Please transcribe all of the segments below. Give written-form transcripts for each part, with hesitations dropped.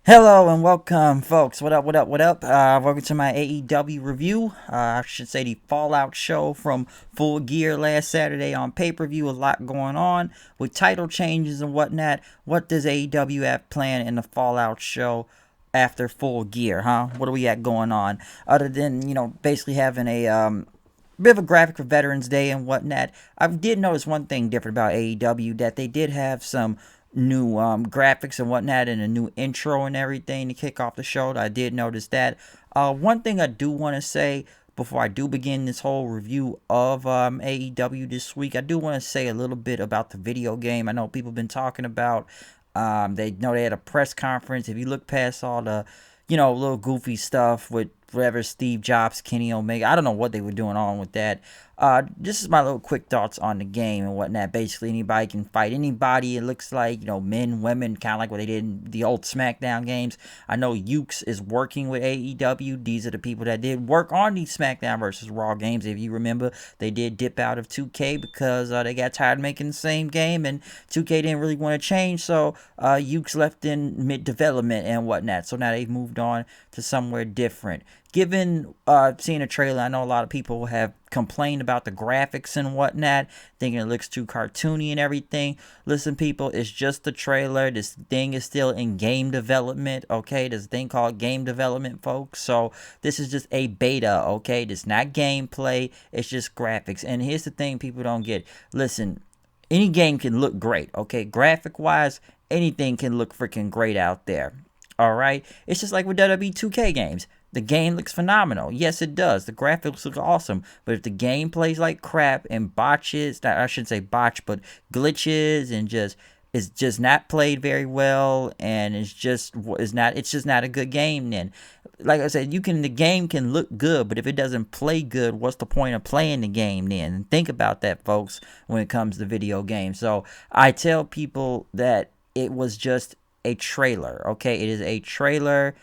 Hello and welcome, folks. What up, what up, what up? Welcome to my AEW review. I should say the Fallout show from Full Gear last Saturday on pay-per-view. A lot going on with title changes and whatnot. What does AEW have planned in the Fallout show after Full Gear, huh? What do we got going on? Other than, basically having a bit of a graphic for Veterans Day and whatnot. I did notice one thing different about AEW, that they did have some new graphics and whatnot and a new intro and everything to kick off the show. I did notice that. One thing I do want to say before I do begin this whole review of AEW this week, I do want to say a little bit about the video game. I know people have been talking about. They know they had a press conference. If you look past all the, little goofy stuff with whatever Steve Jobs, Kenny Omega, I don't know what they were doing on with that. This is my little quick thoughts on the game and whatnot. Basically, anybody can fight anybody. It looks like, men, women, kind of like what they did in the old SmackDown games. I know Ukes is working with AEW. These are the people that did work on these SmackDown versus Raw games. If you remember, they did dip out of 2K because they got tired of making the same game, and 2K didn't really want to change. So Ukes left in mid-development and whatnot. So now they've moved on to somewhere different. Given seeing a trailer, I know a lot of people have complained about the graphics and whatnot, thinking it looks too cartoony and everything. Listen, people, it's just a trailer. This thing is still in game development, okay? There's a thing called game development, folks. So this is just a beta, okay? This is not gameplay. It's just graphics. And here's the thing people don't get. Listen, any game can look great, okay? Graphic-wise, anything can look freaking great out there. All right, it's just like with WWE 2K games. The game looks phenomenal. Yes, it does. The graphics look awesome. But if the game plays like crap and botches, I shouldn't say botch, but glitches and it's just not played very well, and it's just not a good game. Then, like I said, the game can look good, but if it doesn't play good, what's the point of playing the game then? And think about that, folks, when it comes to video games. So I tell people that it was just a trailer, okay? It is a trailer.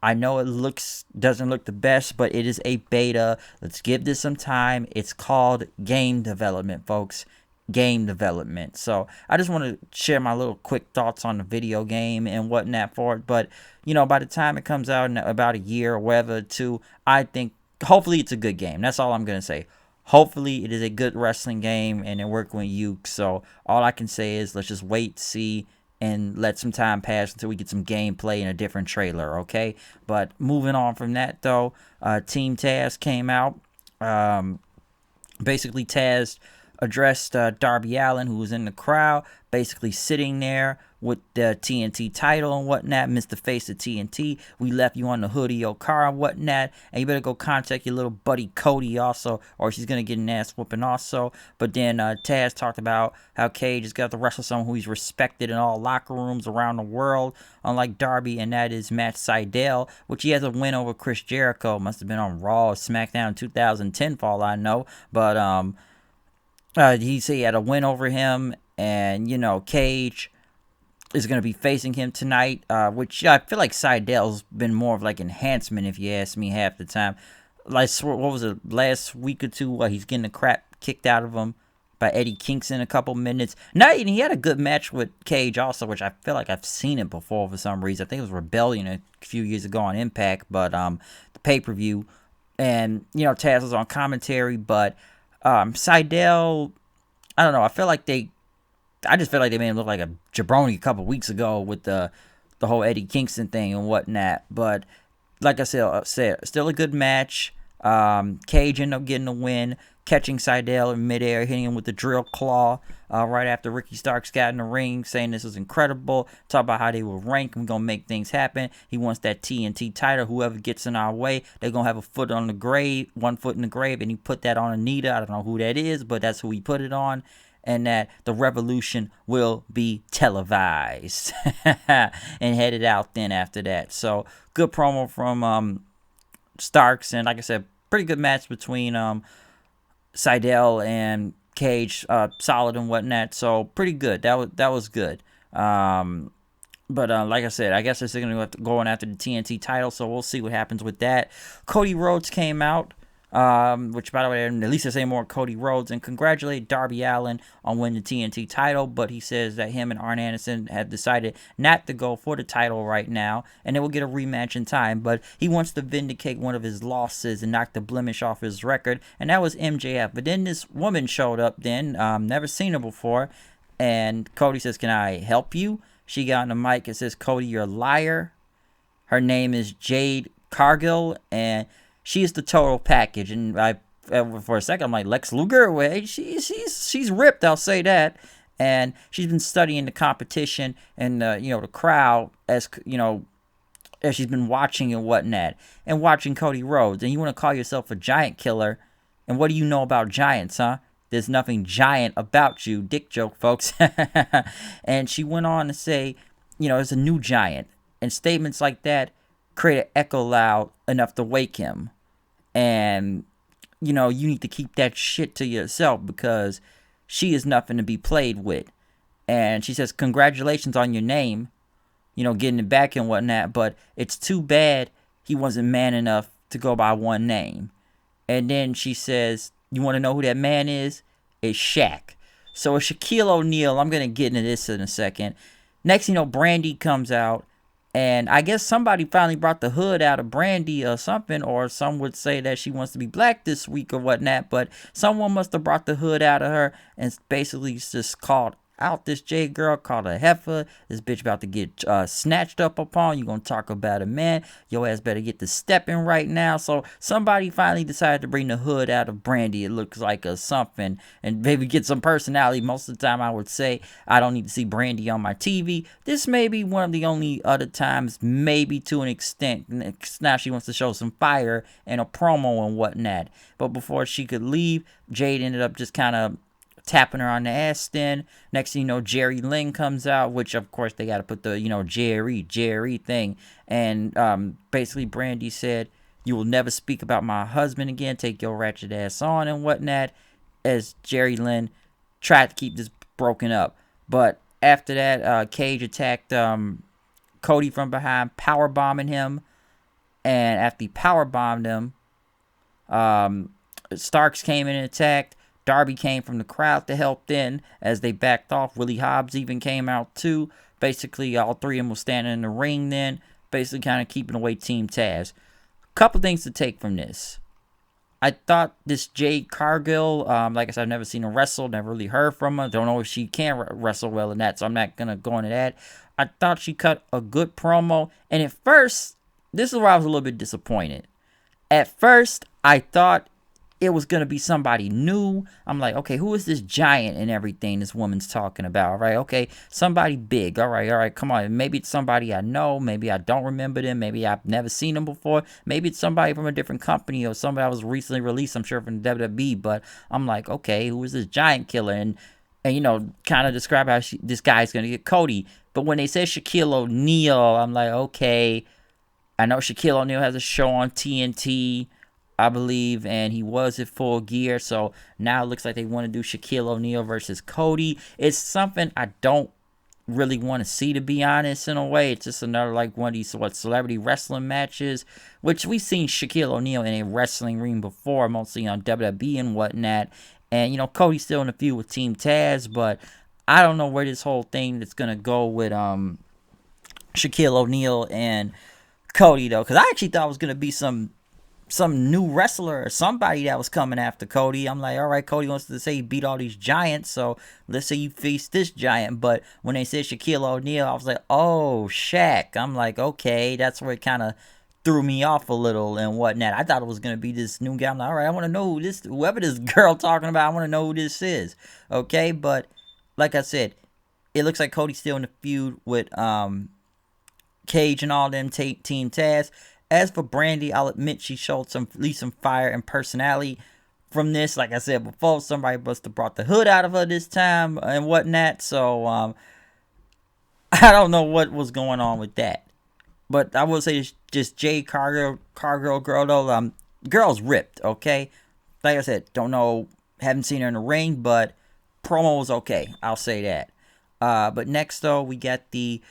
I know it doesn't look the best, but it is a beta. Let's give this some time. It's called game development, folks. Game development. So I just want to share my little quick thoughts on the video game and whatnot for it. But by the time it comes out in about a year or whatever, two, I think hopefully it's a good game. That's all I'm gonna say. Hopefully it is a good wrestling game and they're working with you. So all I can say is let's just wait, see, and let some time pass until we get some gameplay in a different trailer, okay? But moving on from that, though, Team Taz came out. Basically, Taz addressed Darby Allin, who was in the crowd, basically sitting there with the TNT title and whatnot. Mr. Face of TNT, we left you on the hood of your car and whatnot, and you better go contact your little buddy Cody also, or she's gonna get an ass whooping also. But then Taz talked about how Cage has got to wrestle someone who he's respected in all locker rooms around the world, unlike Darby, and that is Matt Sydal, which he has a win over Chris Jericho. Must have been on Raw or SmackDown 2010 for all I know, but he said he had a win over him, and Cage is going to be facing him tonight, which I feel like Seidel's been more of like enhancement, if you ask me, half the time. Like, what was it, last week or two, he's getting the crap kicked out of him by Eddie Kingston a couple minutes. Now, he had a good match with Cage also, which I feel like I've seen it before for some reason. I think it was Rebellion a few years ago on Impact, but the pay-per-view, and Taz was on commentary, but Seidel, I don't know. I just feel like they made him look like a jabroni a couple weeks ago with the whole Eddie Kingston thing and whatnot. But like I said, still a good match. Cage ended up getting the win, catching Seidel in midair, hitting him with the drill claw right after Ricky Starks got in the ring, saying this was incredible. Talk about how they will rank. We're going to make things happen. He wants that TNT title. Whoever gets in our way, they're going to have one foot in the grave, and he put that on Anita. I don't know who that is, but that's who he put it on. And that the revolution will be televised and headed out then after that. So good promo from Starks, and like I said, pretty good match between Seidel and Cage, solid and whatnot. So pretty good. That was good. But like I said, I guess they're going to go going after the TNT title, so we'll see what happens with that. Cody Rhodes came out. which, by the way, at least they're saying more Cody Rhodes, and congratulate Darby Allin on winning the TNT title, but he says that him and Arn Anderson have decided not to go for the title right now, and they will get a rematch in time, but he wants to vindicate one of his losses and knock the blemish off his record, and that was MJF. But then this woman showed up then, never seen her before, and Cody says, "Can I help you?" She got on the mic and says, "Cody, you're a liar." Her name is Jade Cargill, and she is the total package. And for a second, I'm like, Lex Luger? Wait, she's ripped, I'll say that. And she's been studying the competition and the crowd as she's been watching and whatnot, and watching Cody Rhodes. And you want to call yourself a giant killer? And what do you know about giants, huh? There's nothing giant about you. Dick joke, folks. And she went on to say, there's a new giant. And statements like that create an echo loud enough to wake him. And, you need to keep that shit to yourself, because she is nothing to be played with. And she says, congratulations on your name, getting it back and whatnot, but it's too bad he wasn't man enough to go by one name. And then she says, you want to know who that man is? It's Shaq. So it's Shaquille O'Neal. I'm going to get into this in a second. Next, Brandy comes out. And I guess somebody finally brought the hood out of Brandy or something, or some would say that she wants to be black this week or whatnot, but someone must have brought the hood out of her and basically just called out this J girl, called a heifer. This bitch about to get snatched up upon. You gonna talk about a man? Your ass better get to stepping right now. So somebody finally decided to bring the hood out of Brandy. It looks like a something, and maybe get some personality. Most of the time, I would say I don't need to see Brandy on my TV. This may be one of the only other times, maybe to an extent. Now she wants to show some fire and a promo and whatnot. But before she could leave, Jade ended up just kind of tapping her on the ass then. Next thing you know, Jerry Lynn comes out, which of course they got to put the, Jerry thing. And basically Brandy said, you will never speak about my husband again. Take your ratchet ass on and whatnot. As Jerry Lynn tried to keep this broken up. But after that, Cage attacked Cody from behind, powerbombing him. And after he powerbombed him, Starks came in and attacked. Darby came from the crowd to help then as they backed off. Willie Hobbs even came out too. Basically, all three of them were standing in the ring then, basically kind of keeping away Team Taz. Couple things to take from this. I thought this Jade Cargill, like I said, I've never seen her wrestle, never really heard from her. Don't know if she can wrestle well in that, so I'm not going to go into that. I thought she cut a good promo, and at first, this is where I was a little bit disappointed. At first, I thought it was going to be somebody new. I'm like, okay, who is this giant and everything this woman's talking about? All right, okay, somebody big. All right, come on. Maybe it's somebody I know. Maybe I don't remember them. Maybe I've never seen them before. Maybe it's somebody from a different company or somebody that was recently released, I'm sure, from WWE. But I'm like, okay, who is this giant killer? And kind of describe how this guy's going to get Cody. But when they said Shaquille O'Neal, I'm like, okay, I know Shaquille O'Neal has a show on TNT, I believe, and he was at Full Gear, so now it looks like they want to do Shaquille O'Neal versus Cody. It's something I don't really want to see, to be honest, in a way. It's just another, like, one of these, celebrity wrestling matches, which we've seen Shaquille O'Neal in a wrestling ring before, mostly on WWE and whatnot, and, Cody's still in the feud with Team Taz, but I don't know where this whole thing that's going to go with, Shaquille O'Neal and Cody, though, because I actually thought it was going to be some new wrestler or somebody that was coming after Cody. I'm like, all right, Cody wants to say he beat all these giants, so let's say you face this giant. But when they said Shaquille O'Neal, I was like, oh, Shaq. I'm like, okay, that's where it kind of threw me off a little and whatnot. I thought it was going to be this new guy. I'm like, all right, I want to know whoever this girl talking about, I want to know who this is. Okay, but like I said, it looks like Cody's still in the feud with Cage and all them, Team Taz. As for Brandy, I'll admit she showed at least some fire and personality from this. Like I said before, somebody must have brought the hood out of her this time and whatnot. So, I don't know what was going on with that. But I will say just Jade Cargill girl, though, girl's ripped, okay? Like I said, don't know, haven't seen her in the ring, but promo was okay. I'll say that. But next, though, we got the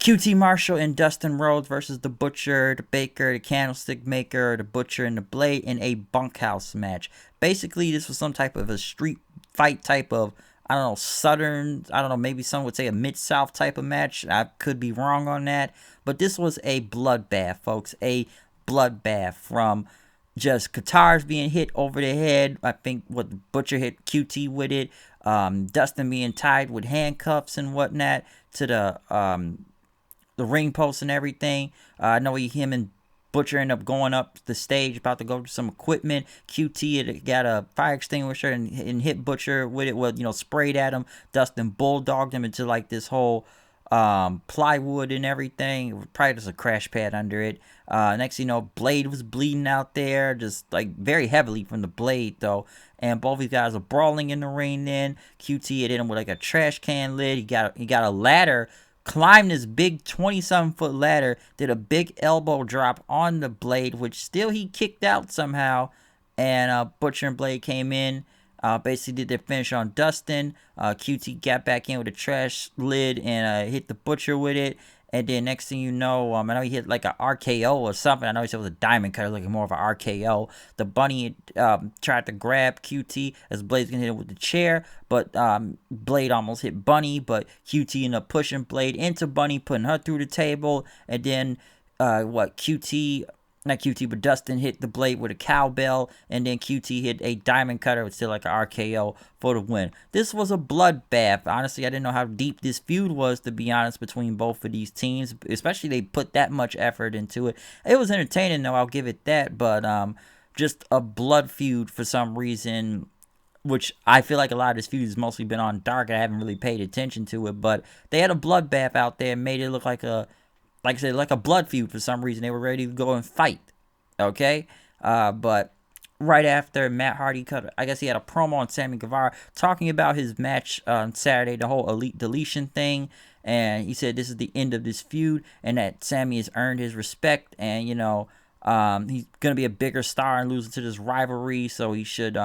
QT Marshall and Dustin Rhodes versus the Butcher, the Baker, the Candlestick Maker, the Butcher, and the Blade in a bunkhouse match. Basically, this was some type of a street fight type of, I don't know, Southern, I don't know, maybe some would say a Mid-South type of match. I could be wrong on that. But this was a bloodbath, folks. A bloodbath from just guitars being hit over the head. I think what the Butcher hit QT with it. Dustin being tied with handcuffs and whatnot to the ring post and everything. I know him and Butcher end up going up the stage, about to go to some equipment. QT had got a fire extinguisher and hit Butcher with it. Well, sprayed at him. Dustin bulldogged him into like this whole plywood and everything. Probably just a crash pad under it. Next thing you know, Blade was bleeding out there, just like very heavily from the Blade though. And both these guys are brawling in the ring. Then QT had hit him with like a trash can lid. He got a ladder. Climbed this big 20-something foot ladder, did a big elbow drop on the Blade, which still he kicked out somehow. And Butcher and Blade came in, basically did their finish on Dustin. QT got back in with a trash lid and hit the Butcher with it. And then next thing you know, I know he hit like an RKO or something. I know he said it was a diamond cutter, like more of an RKO. The Bunny tried to grab QT as Blade's gonna hit him with the chair, but Blade almost hit Bunny, but QT ended up pushing Blade into Bunny, putting her through the table. And then but Dustin hit the Blade with a cowbell, and then QT hit a diamond cutter with still like an RKO for the win. This was a bloodbath. Honestly, I didn't know how deep this feud was, to be honest, between both of these teams, especially they put that much effort into it. It was entertaining though, I'll give it that, but just a blood feud for some reason, which I feel like a lot of this feud has mostly been on dark. I haven't really paid attention to it, but they had a bloodbath out there and made it look like like I said, like a blood feud for some reason. They were ready to go and fight. Okay? But right after Matt Hardy I guess he had a promo on Sammy Guevara talking about his match on Saturday, the whole Elite Deletion thing. And he said this is the end of this feud and that Sammy has earned his respect. And, he's going to be a bigger star and losing to this rivalry. So he should,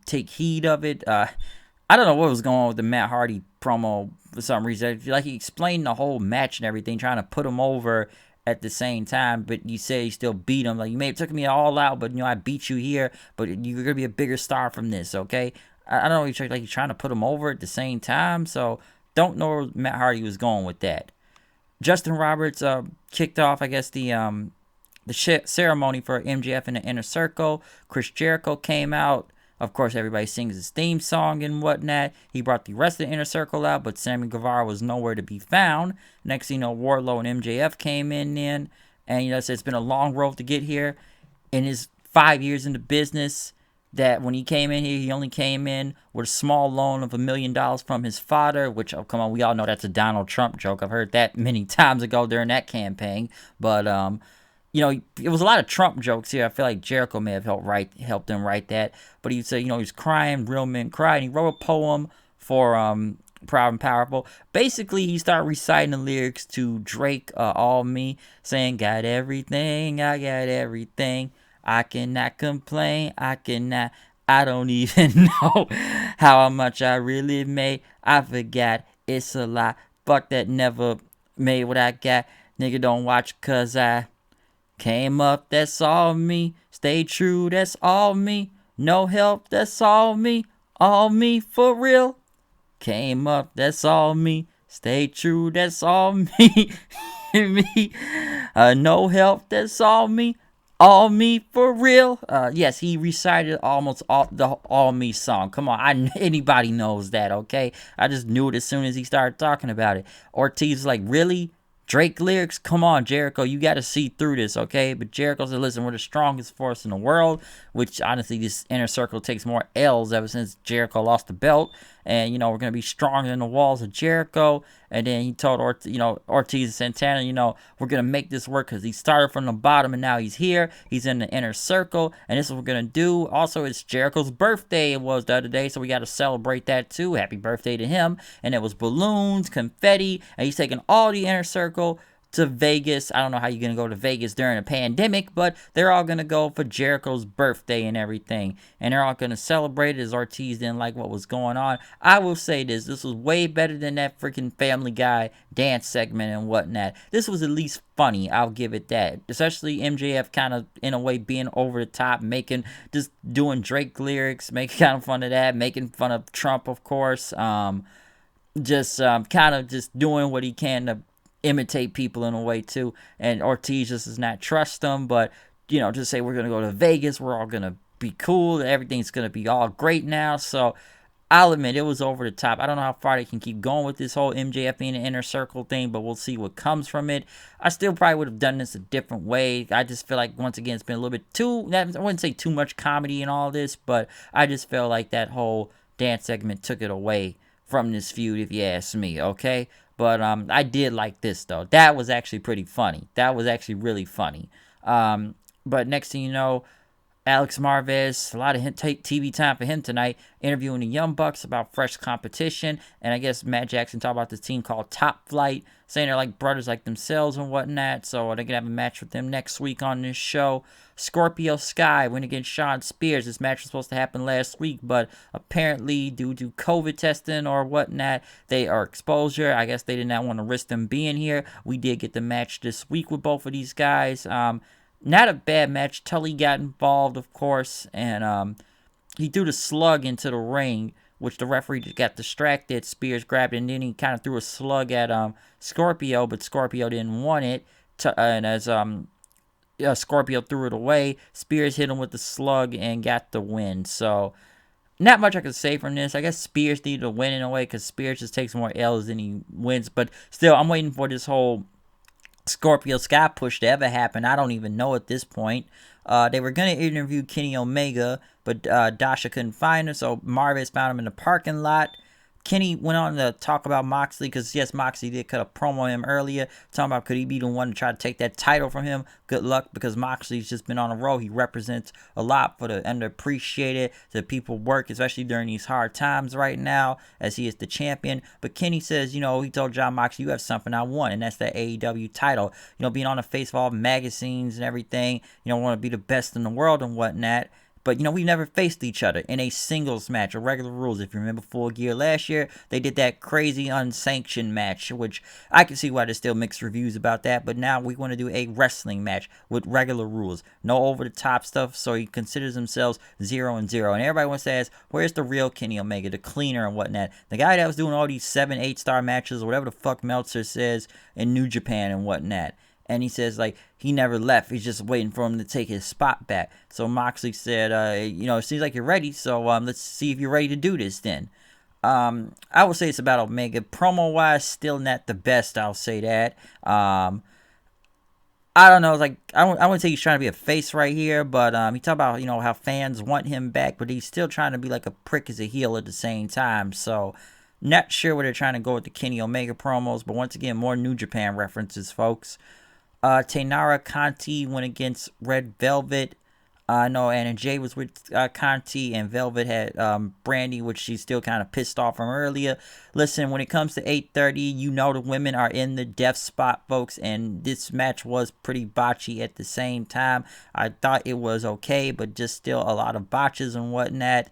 take heed of it. I don't know what was going on with the Matt Hardy promo for some reason. Like he explained the whole match and everything, trying to put him over at the same time, but you say he still beat him. Like, you may have took me all out, but I beat you here, but you're gonna be a bigger star from this, okay? I don't know, he's trying to put him over at the same time, so don't know where Matt Hardy was going with that. Justin Roberts kicked off, I guess, the ceremony for MJF in the Inner Circle. Chris Jericho came out. Of course, everybody sings his theme song and whatnot. He brought the rest of the Inner Circle out, but Sammy Guevara was nowhere to be found. Next thing you know, Wardlow and MJF came in then. And, it's been a long road to get here. In his 5 years in the business, that when he came in here, he only came in with a small loan of $1 million from his father, which, oh, come on, we all know that's a Donald Trump joke. I've heard that many times ago during that campaign. But, it was a lot of Trump jokes here. I feel like Jericho may have helped him write that. But he said, he was crying, real men cry. And he wrote a poem for Proud and Powerful. Basically, he started reciting the lyrics to Drake, All Me, saying, got everything, I got everything. I cannot complain, I don't even know how much I really made. I forgot, it's a lie. Fuck that, never made what I got. Nigga, don't watch, cause I came up, that's all me. Stay true, that's all me. No help, that's all me. All me for real. Came up, that's all me. Stay true, that's all me. Me. No help, that's all me. All me for real. Yes, he recited almost the All Me song. Come on, anybody knows that, okay? I just knew it as soon as he started talking about it. Ortiz was like, really? Drake lyrics? Come on, Jericho, you got to see through this, okay? But Jericho said, listen, we're the strongest force in the world, which honestly, this Inner Circle takes more L's ever since Jericho lost the belt. And, we're going to be stronger than the walls of Jericho. And then he told, Ortiz and Santana, we're going to make this work because he started from the bottom and now he's here. He's in the Inner Circle. And this is what we're going to do. Also, it's Jericho's birthday. It was the other day, so we got to celebrate that too. Happy birthday to him. And it was balloons, confetti. And he's taking all the Inner Circle to Vegas. I don't know how you're going to go to Vegas during a pandemic, but they're all going to go for Jericho's birthday and everything. And they're all going to celebrate it as Ortiz didn't like what was going on. I will say this was way better than that freaking Family Guy dance segment and whatnot. This was at least funny, I'll give it that. Especially MJF kind of, in a way, being over the top, just doing Drake lyrics, making kind of fun of that, making fun of Trump, of course. Just kind of just doing what he can to imitate people in a way too, and Ortiz just does not trust them, but just say we're gonna go to Vegas, we're all gonna be cool, everything's gonna be all great now. So I'll admit it was over the top. I don't know how far they can keep going with this whole MJF being an inner circle thing, but we'll see what comes from it. I still probably would have done this a different way. I just feel like, once again, it's been a little bit too, I wouldn't say too much comedy in all this, but I just feel like that whole dance segment took it away from this feud, if you ask me, okay? But I did like this, though. That was actually pretty funny. That was actually really funny. But next thing you know, Alex Marvez, a lot of TV time for him tonight, interviewing the Young Bucks about fresh competition. And I guess Matt Jackson talked about this team called Top Flight, saying they're like brothers like themselves and whatnot. So they're going to have a match with them next week on this show. Scorpio Sky went against Shawn Spears. This match was supposed to happen last week, but apparently due to COVID testing or whatnot, exposure, I guess they did not want to risk them being here. We did get the match this week with both of these guys. Not a bad match. Tully got involved, of course, and he threw the slug into the ring, which the referee got distracted. Spears grabbed it, and then he kind of threw a slug at Scorpio, but Scorpio didn't want it. And as Scorpio threw it away, Spears hit him with the slug and got the win. So not much I could say from this. I guess Spears needed to win in a way, because Spears just takes more L's than he wins. But still, I'm waiting for this whole Scorpio Sky push to ever happen. I don't even know at this point. They were going to interview Kenny Omega, but Dasha couldn't find him, so Marvez found him in the parking lot. Kenny went on to talk about Moxley, because yes, Moxley did cut a promo on him earlier, talking about could he be the one to try to take that title from him. Good luck, because Moxley's just been on a roll. He represents a lot for the underappreciated, the people work, especially during these hard times right now, as he is the champion. But Kenny says, he told John Moxley, you have something I want, and that's the AEW title. Being on the face of all magazines and everything, want to be the best in the world and whatnot. But, we've never faced each other in a singles match or regular rules. If you remember Full Gear last year, they did that crazy unsanctioned match, which I can see why there's still mixed reviews about that. But now we want to do a wrestling match with regular rules. No over-the-top stuff, so he considers himself 0-0. And everybody wants to ask, where's the real Kenny Omega, the cleaner and whatnot? The guy that was doing all these 7, 8-star matches, or whatever the fuck Meltzer says, in New Japan and whatnot. And he says, he never left. He's just waiting for him to take his spot back. So Moxley said, it seems like you're ready. So let's see if you're ready to do this then. I would say it's about Omega. Promo-wise, still not the best, I'll say that. I don't know. I wouldn't say he's trying to be a face right here. But he talked about, how fans want him back. But he's still trying to be like a prick as a heel at the same time. So not sure where they're trying to go with the Kenny Omega promos. But once again, more New Japan references, folks. Taynara Conti went against Red Velvet. I know Anna Jay was with Conti, and Velvet had Brandy, which she's still kind of pissed off from earlier. Listen, when it comes to 8:30, the women are in the death spot, folks, and this match was pretty botchy at the same time. I thought it was okay, but just still a lot of botches and whatnot.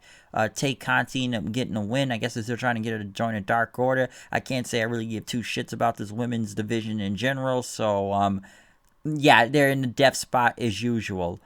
Tay Conti ended up getting a win. I guess they're still trying to get her to join a Dark Order. I can't say I really give two shits about this women's division in general, so yeah, they're in the death spot as usual.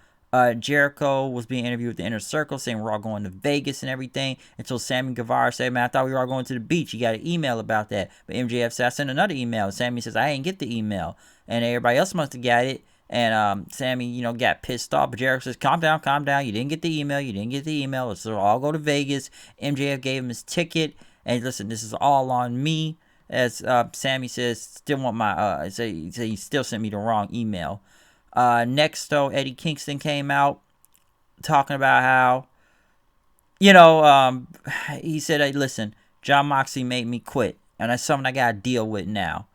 Jericho was being interviewed with the Inner Circle, saying we're all going to Vegas and everything, until Sammy Guevara said, man, I thought we were all going to the beach. You got an email about that. But MJF said, I sent another email. Sammy says, I didn't get the email. And everybody else must have got it. And Sammy, got pissed off. But Jericho says, calm down. You didn't get the email. Let's all go to Vegas. MJF gave him his ticket. And listen, this is all on me. As Sammy says, still want my, he still sent me the wrong email. Next, though, Eddie Kingston came out talking about how, he said, hey, listen, John Moxley made me quit, and that's something I got to deal with now.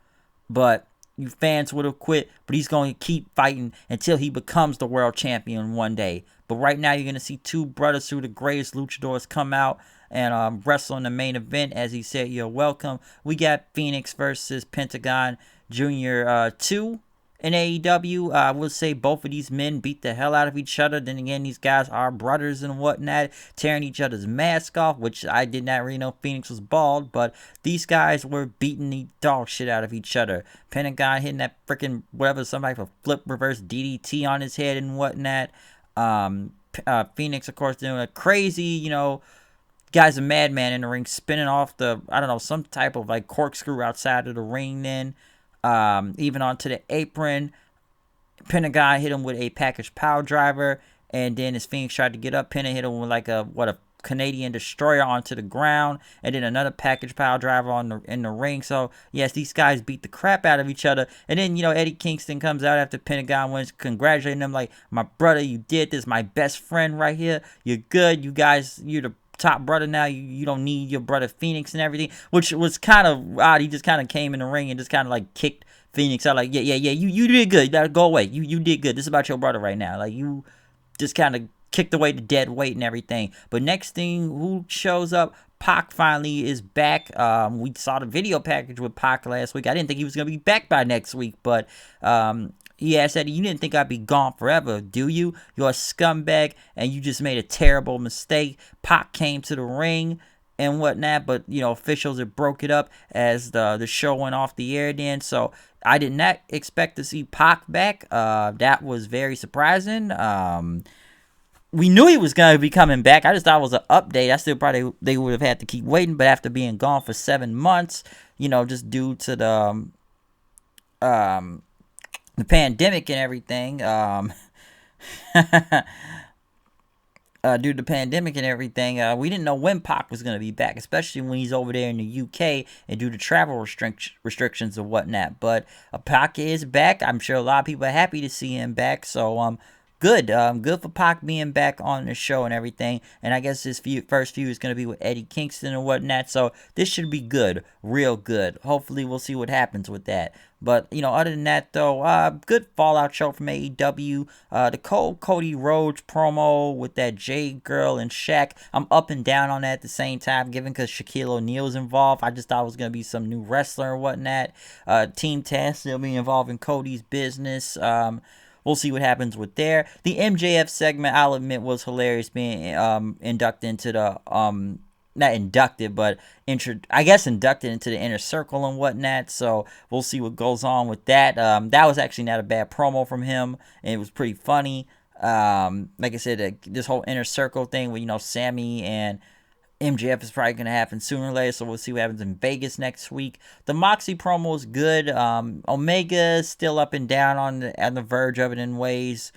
But you fans would have quit, but he's going to keep fighting until he becomes the world champion one day. But right now, you're going to see two brothers who are the greatest luchadors come out and wrestle in the main event. As he said, you're welcome. We got Phoenix versus Pentagon Junior 2 in AEW. I will say both of these men beat the hell out of each other. Then again, these guys are brothers and whatnot, tearing each other's mask off, which I did not really know Phoenix was bald, but these guys were beating the dog shit out of each other. Pentagon hitting that freaking whatever, somebody for flip reverse DDT on his head and whatnot. Phoenix, of course, doing a crazy, guy's a madman in the ring, spinning off some type of like corkscrew outside of the ring then. Even onto the apron. Pentagon hit him with a package power driver, and then as Phoenix tried to get up, Penta hit him with like a Canadian destroyer onto the ground, and then another package power driver in the ring. So yes, these guys beat the crap out of each other, and then Eddie Kingston comes out after Pentagon wins, congratulating them like, my brother, you did this, my best friend right here, you're good, you guys, you're the top brother now, you don't need your brother Phoenix and everything, which was kind of odd. He just kind of came in the ring and just kind of like kicked Phoenix out like, yeah, you did good, you gotta go away, you did good, this is about your brother right now, like you just kind of kicked away the dead weight and everything. But next thing, who shows up? PAC finally is back. We saw the video package with PAC last week. I didn't think he was gonna be back by next week, but he said, you didn't think I'd be gone forever, do you? You're a scumbag, and you just made a terrible mistake. PAC came to the ring and whatnot, but officials had broke it up as the show went off the air then. So I did not expect to see PAC back. That was very surprising. We knew he was going to be coming back. I just thought it was an update. I still probably they would have had to keep waiting, but after being gone for 7 months, just due to the pandemic and everything, due to the pandemic and everything, we didn't know when PAC was going to be back, especially when he's over there in the UK and due to travel restrictions and whatnot. But PAC is back. I'm sure a lot of people are happy to see him back. So good. Good for PAC being back on the show and everything. And I guess his first feud is going to be with Eddie Kingston and whatnot. So this should be good. Real good. Hopefully we'll see what happens with that. But, other than that, though, good Fallout show from AEW. The Cody Rhodes promo with that Jade girl and Shaq. I'm up and down on that at the same time, given because Shaquille O'Neal is involved. I just thought it was going to be some new wrestler and whatnot. Team Taz still being involved in Cody's business. We'll see what happens with there. The MJF segment, I'll admit, was hilarious, being inducted into the not inducted, but inducted into the inner circle and whatnot. So we'll see what goes on with that. That was actually not a bad promo from him, and it was pretty funny. Like I said, this whole inner circle thing with Sammy and MJF is probably going to happen sooner or later, so we'll see what happens in Vegas next week. The Moxie promo is good. Omega is still up and down on the verge of it in ways.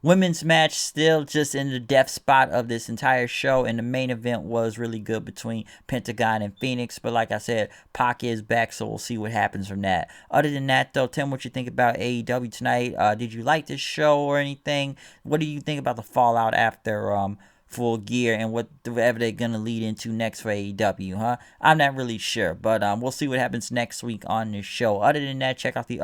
Women's match still just in the death spot of this entire show, and the main event was really good between Pentagon and Phoenix. But like I said, PAC is back, so we'll see what happens from that. Other than that, though, tell me what you think about AEW tonight. Did you like this show or anything? What do you think about the fallout after Full Gear and whatever they're going to lead into next for AEW, huh? I'm not really sure, but we'll see what happens next week on this show. Other than that, check out the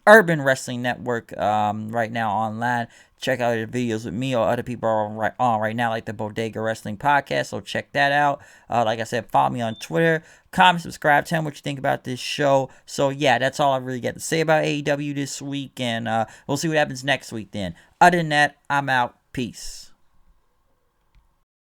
Urban Wrestling Network right now online. Check out the videos with me or other people are on right now, like the Bodega Wrestling Podcast, so check that out. Like I said, follow me on Twitter, comment, subscribe, tell me what you think about this show. So yeah, that's all I really got to say about AEW this week, and we'll see what happens next week then. Other than that, I'm out. Peace.